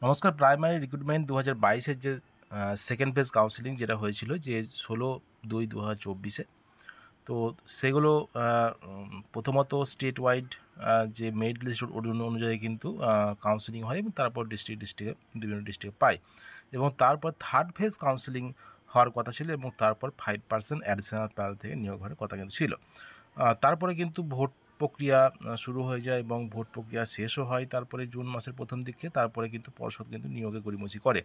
নমস্কার। Primary recruitment 2022-এর যে second phase counselling যেটা হয়েছিল যে 16/2/2024-এ। তো সেগুলো প্রথমত স্টেট ওয়াইড যে মেরিট লিস্ট অনুযায়ী কিন্তু কাউন্সেলিং হয় এবং তারপর ডিস্ট্রিক্টে বিভিন্ন ডিস্ট্রিক্টে পায় এবং তারপর থার্ড ফেজ কাউন্সেলিং হওয়ার কথা ছিল এবং তারপর 5% অ্যাডিশনাল প্যানেল থেকে নিয়োগ হওয়ার কথা কিন্তু ছিল। তারপরে কিন্তু ভোট প্রক্রিয়া শুরু হয়ে যায় এবং ভোট প্রক্রিয়া শেষও হয় তারপরে জুন মাসের প্রথম দিকে। তারপরে কিন্তু পর্ষদ কিন্তু নিয়োগে গড়িমসি করে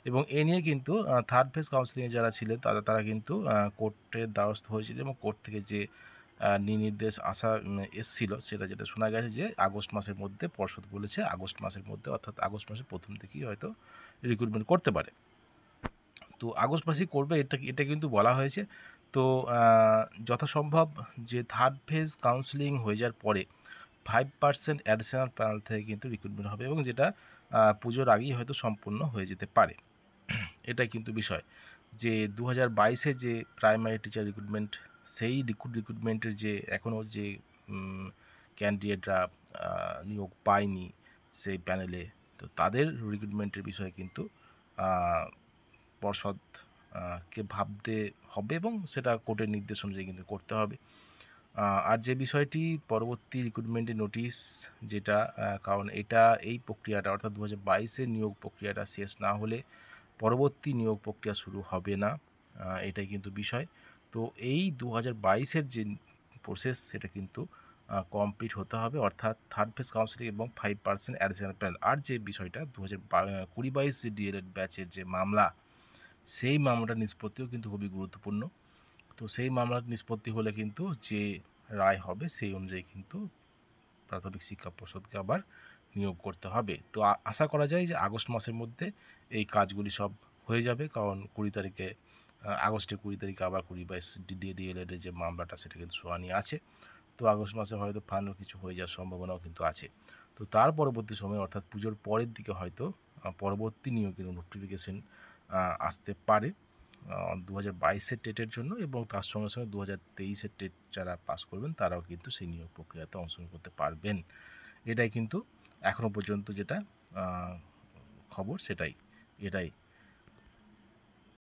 এবং এ নিয়ে কিন্তু থার্ড ফেজ কাউন্সেলিংয়ে যারা ছিলেন তারা কিন্তু কোর্টের দ্বারস্থ হয়েছিল এবং কোর্ট থেকে যে নির্দেশ এসছিল সেটা যেটা শোনা গেছে যে আগস্ট মাসের মধ্যে পর্ষদ বলেছে আগস্ট মাসের মধ্যে অর্থাৎ আগস্ট মাসের প্রথম থেকেই হয়তো রিক্রুটমেন্ট করতে পারে। তো আগস্ট মাসেই করবে এটা কিন্তু বলা হয়েছে। তো যথাসম্ভব যে থার্ড ফেজ কাউন্সেলিং হয়ে যাওয়ার পরে 5% অ্যাডিশনাল প্যানেল থেকে কিন্তু রিক্রুটমেন্ট হবে এবং যেটা পুজোর আগেই হয়তো সম্পূর্ণ হয়ে যেতে পারে। এটাই কিন্তু বিষয় যে 2022-এ যে প্রাইমারি টিচার রিক্রুটমেন্ট সেই রিক্রুটমেন্টের যে এখনও যে ক্যান্ডিডেটরা নিয়োগ পায়নি সেই প্যানেলে, তো তাদের রিক্রুটমেন্টের বিষয়ে কিন্তু পর্ষদ কে ভাবতে হবে এবং সেটা কোর্টের নির্দেশ অনুযায়ী কিন্তু করতে হবে। আর যে বিষয়টি পরবর্তী রিক্রুটমেন্টের নোটিশ যেটা কারণ এই প্রক্রিয়াটা অর্থাৎ 2022-এর নিয়োগ প্রক্রিয়াটা শেষ না হলে পরবর্তী নিয়োগ প্রক্রিয়া শুরু হবে না। এটাই কিন্তু বিষয়। তো এই 2022-এর যে প্রসেস সেটা কিন্তু কমপ্লিট হতে হবে অর্থাৎ থার্ড ফেজ কাউন্সেলিং এবং 5% অ্যাডিশনাল প্যানেল। আর যে বিষয়টা 2020-22 যে ডিএলএড ব্যাচের যে মামলা, সেই মামলাটার নিষ্পত্তিও কিন্তু খুবই গুরুত্বপূর্ণ। তো সেই মামলার নিষ্পত্তি হলে কিন্তু যে রায় হবে সেই অনুযায়ী কিন্তু প্রাথমিক শিক্ষা পর্ষদকে আবার নিয়োগ করতে হবে। তো আশা করা যায় যে আগস্ট মাসের মধ্যে এই কাজগুলি সব হয়ে যাবে, কারণ 20 তারিখে আগস্টের 20 তারিখে আবার 2022 ডিএলএড এর যে মামলাটা সেটা কিন্তু শুনানি আছে। তো আগস্ট মাসে হয়তো ফাইনাল কিছু হয়ে যাওয়ার সম্ভাবনাও কিন্তু আছে। তো তার পরবর্তী সময়ে অর্থাৎ পুজোর পরের দিকে হয়তো পরবর্তী নিয়োগের নোটিফিকেশন আসতে পারে 2022-এর টেটের জন্য এবং তার সঙ্গে সঙ্গে 2023-এর টেট যারা পাস করবেন তারাও কিন্তু সেই নিয়োগ প্রক্রিয়াতে অংশগ্রহণ করতে পারবেন। এটাই কিন্তু এখনও পর্যন্ত যেটা খবর সেটাই এটাই